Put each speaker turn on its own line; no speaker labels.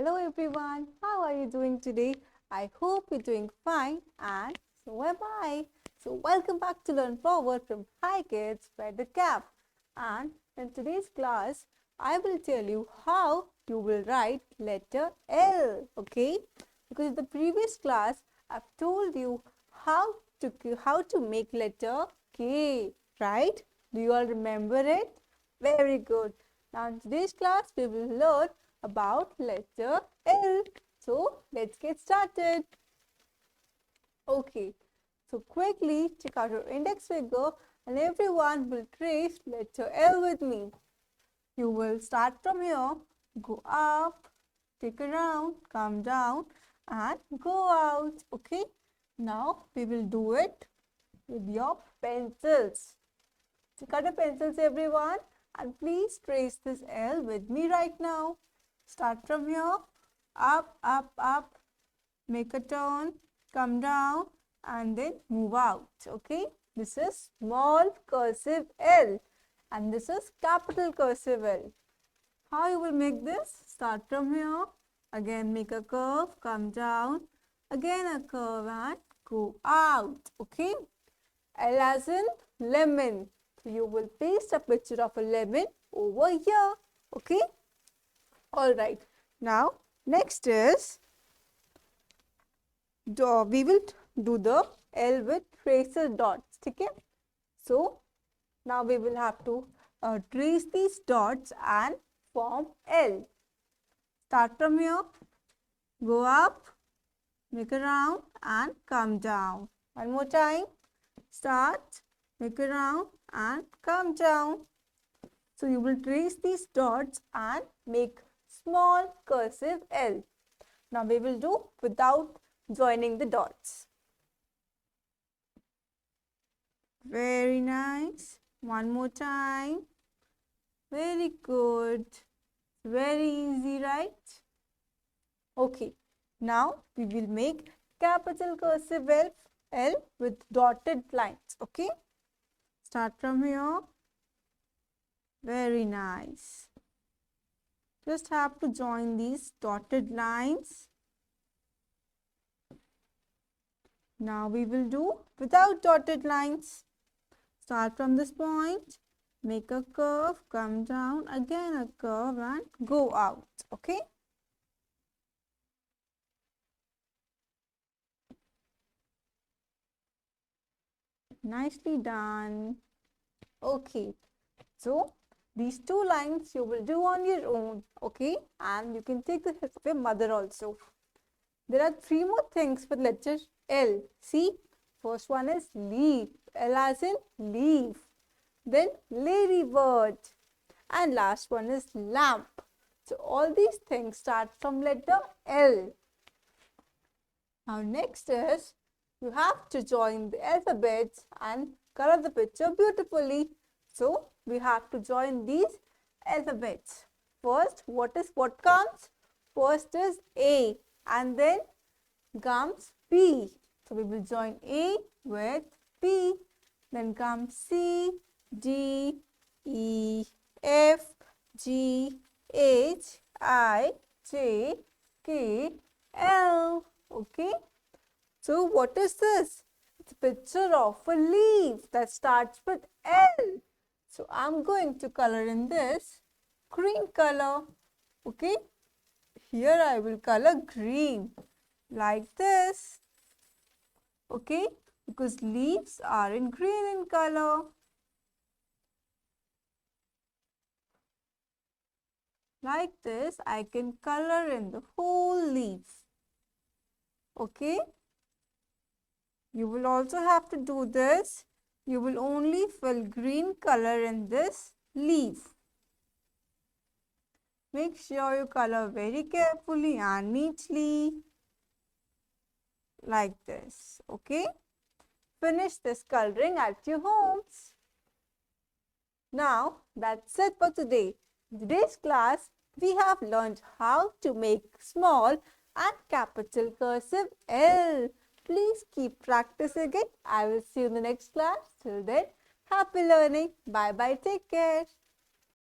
Hello everyone, how are you doing today? I hope you're doing fine and so am I. So welcome back to Learn Forward from Hi Kids by the Cap. And in today's class, I will tell you how you will write letter L, okay? Because in the previous class, I've told you how to make letter K, right? Do you all remember it? Very good. Now in today's class, we will learn about letter L. So let's get started. Okay, so quickly check out your index finger and everyone will trace letter L with me. You will start from here, go up, take a round, come down and go out. Okay, now we will do it with your pencils. Take out your pencils everyone and please trace this L with me right now. Start from here, up, up, up, make a turn, come down and then move out, okay? This is small cursive L and this is capital cursive L. How you will make this? Start from here, again make a curve, come down, again a curve and go out, okay? L as in lemon. So you will paste a picture of a lemon over here, okay? Alright, now next is, we will do the L with tracer dots, okay? So now we will have to trace these dots and form L. Start from here, go up, make a round and come down. One more time, start, make a round and come down. So you will trace these dots and make small cursive L. Now we will do without joining the dots. Very nice. One more time. Very good. Very easy, right? Okay. Now we will make capital cursive L with dotted lines. Okay. Start from here. Very nice. Just have to join these dotted lines. Now we will do without dotted lines. Start from this point, make a curve, come down, again a curve and go out, okay? Nicely done. Okay, so these two lines you will do on your own, okay? And you can take the help of your mother also. There are three more things with letter L. See, first one is leaf. L as in leaf. Then ladybird. And last one is lamp. So all these things start from letter L. Now next is, you have to join the alphabets and color the picture beautifully. So we have to join these alphabets. First, what comes? First is A and then comes P. So we will join A with P. Then comes C, D, E, F, G, H, I, J, K, L. Okay. So what is this? It's a picture of a leaf that starts with L. So I'm going to color in this green color. Okay. Here I will color green like this. Okay. Because leaves are in green in color. Like this, I can color in the whole leaf. Okay. You will also have to do this. You will only fill green color in this leaf. Make sure you color very carefully and neatly. Like this. Okay. Finish this coloring at your homes. Now, that's it for today. In today's class, we have learned how to make small and capital cursive L. Please keep practicing it. I will see you in the next class. Till then, happy learning. Bye-bye. Take care.